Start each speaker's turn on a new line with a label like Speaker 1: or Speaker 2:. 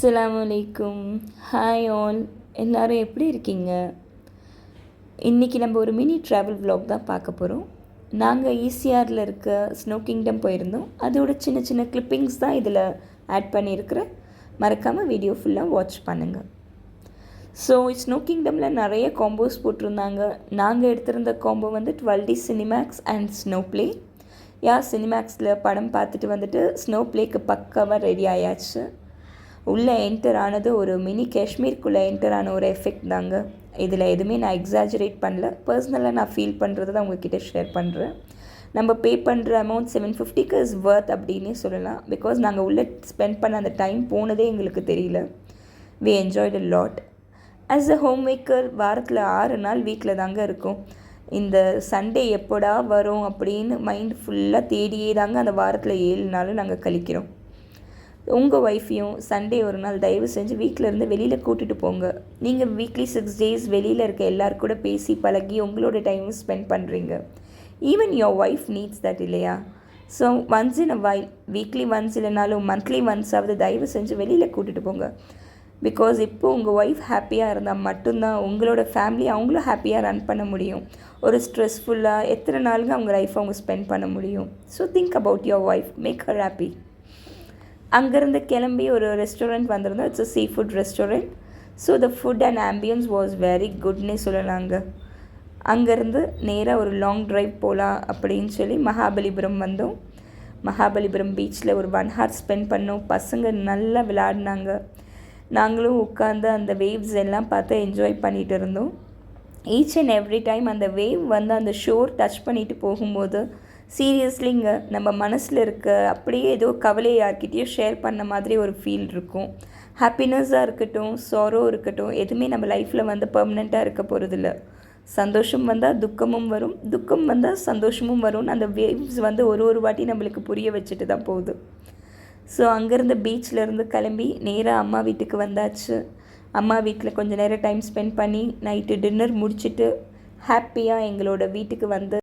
Speaker 1: அஸ்ஸலாமு அலைக்கும். Hi all, எல்லோரும் எப்படி இருக்கீங்க? இன்றைக்கி நம்ம ஒரு மினி ட்ராவல் vlog தான் பார்க்க போகிறோம். நாங்கள் ஈசிஆரில் இருக்க ஸ்னோ கிங்டம் போயிருந்தோம். அதோட சின்ன சின்ன கிளிப்பிங்ஸ் தான் இதில் ஆட் பண்ணியிருக்கிறேன். மறக்காமல் வீடியோ ஃபுல்லாக வாட்ச் பண்ணுங்கள். ஸோ ஸ்னோ கிங்டமில் நிறைய காம்போஸ் போட்டிருந்தாங்க. நாங்கள் எடுத்திருந்த காம்போ வந்து 12D Cinemax and Snow Play. சினிமேக்ஸில் படம் பார்த்துட்டு வந்துட்டு ஸ்னோ ப்ளேக்கு பக்காவாக ரெடி ஆயாச்சு. உள்ளே என்டர் ஆனது ஒரு மினி காஷ்மீருக்குள்ளே என்டர் ஆன ஒரு எஃபெக்ட் தாங்க. இதில் எதுவுமே நான் எக்ஸாஜரேட் பண்ணல. பர்சனலாக நான் ஃபீல் பண்ணுறது தான் உங்ககிட்ட ஷேர் பண்ணுறேன். நம்ம பே பண்ணுற அமௌண்ட் 750க்கு இஸ் வர்த் அப்படின்னே சொல்லலாம். பிகாஸ் நாங்கள் உள்ளே ஸ்பெண்ட் பண்ண அந்த டைம் போனதே எங்களுக்கு தெரியல. We enjoyed a lot. As a home maker வாரத்தில் 6 நாள் வீட்டில் தாங்க இருக்கும். இந்த சண்டே எப்போடா வரும் அப்படின்னு மைண்ட் ஃபுல்லாக தேடியே தாங்க அந்த வாரத்தில் 7 நாளும் நாங்கள் கழிக்கிறோம். உங்கள் ஒய்ஃபையும் சண்டே ஒரு நாள் தயவு செஞ்சு வீட்டில் இருந்து வெளியில் கூட்டிகிட்டு போங்க. நீங்கள் வீக்லி 6 days வெளியில் இருக்க எல்லாரும் கூட பேசி பழகி உங்களோட டைமும் ஸ்பெண்ட் பண்ணுறீங்க. Even your wife needs that இல்லையா? So once in a while, weekly once இல்லைனாலும் மந்த்லி ஒன்ஸாவது தயவு செஞ்சு வெளியில் கூட்டிகிட்டு போங்க. பிகாஸ் இப்போது உங்கள் ஒய்ஃப் ஹாப்பியாக இருந்தால் மட்டும்தான் உங்களோட ஃபேமிலி அவங்களும் ஹாப்பியாக ரன் பண்ண முடியும். ஒரு ஸ்ட்ரெஸ்ஃபுல்லாக எத்தனை நாளுங்க அவங்க லைஃப் அவங்க ஸ்பெண்ட் பண்ண முடியும்? So think about your wife, make her happy. அங்கேருந்து கிளம்பி ஒரு ரெஸ்டாரண்ட் வந்திருந்தோம். It's a seafood restaurant. So the food and ambience was very குட்னே சொல்லலாங்க. அங்கேருந்து நேராக ஒரு லாங் ட்ரைவ் போகலாம் அப்படின்னு சொல்லி மகாபலிபுரம் வந்தோம். மகாபலிபுரம் பீச்சில் ஒரு 1 hour ஸ்பெண்ட் பண்ணோம். பசங்க நல்லா விளையாடினாங்க. நாங்களும் உட்காந்து அந்த வேவ்ஸ் எல்லாம் பார்த்து என்ஜாய் பண்ணிகிட்டு இருந்தோம். ஈச் அண்ட் எவ்ரி டைம் அந்த வேவ் வந்து அந்த ஷோர் டச் பண்ணிட்டு போகும்போது சீரியஸ்லிங்க நம்ம மனசில் இருக்க அப்படியே ஏதோ கவலையை யார்கிட்டையும் ஷேர் பண்ண மாதிரி ஒரு ஃபீல் இருக்கும். ஹாப்பினஸ்ஸாக இருக்கட்டும், சாரோ இருக்கட்டும், எதுவுமே நம்ம லைஃப்பில் வந்து பெர்மனெண்ட்டாக இருக்க போகிறதில்ல. சந்தோஷம் வந்தால் துக்கமும் வரும், துக்கம் வந்தால் சந்தோஷமும் வரும்னு அந்த வேவ்ஸ் வந்து ஒரு வாட்டி நம்மளுக்கு புரிய வச்சுட்டு தான் போகுது. ஸோ அங்கேருந்து பீச்சிலேருந்து கிளம்பி நேராக அம்மா வீட்டுக்கு வந்தாச்சு. அம்மா வீட்டில் கொஞ்சம் நேரம் டைம் ஸ்பெண்ட் பண்ணி நைட்டு டின்னர் முடிச்சுட்டு ஹாப்பியாக எங்களோட வீட்டுக்கு வந்து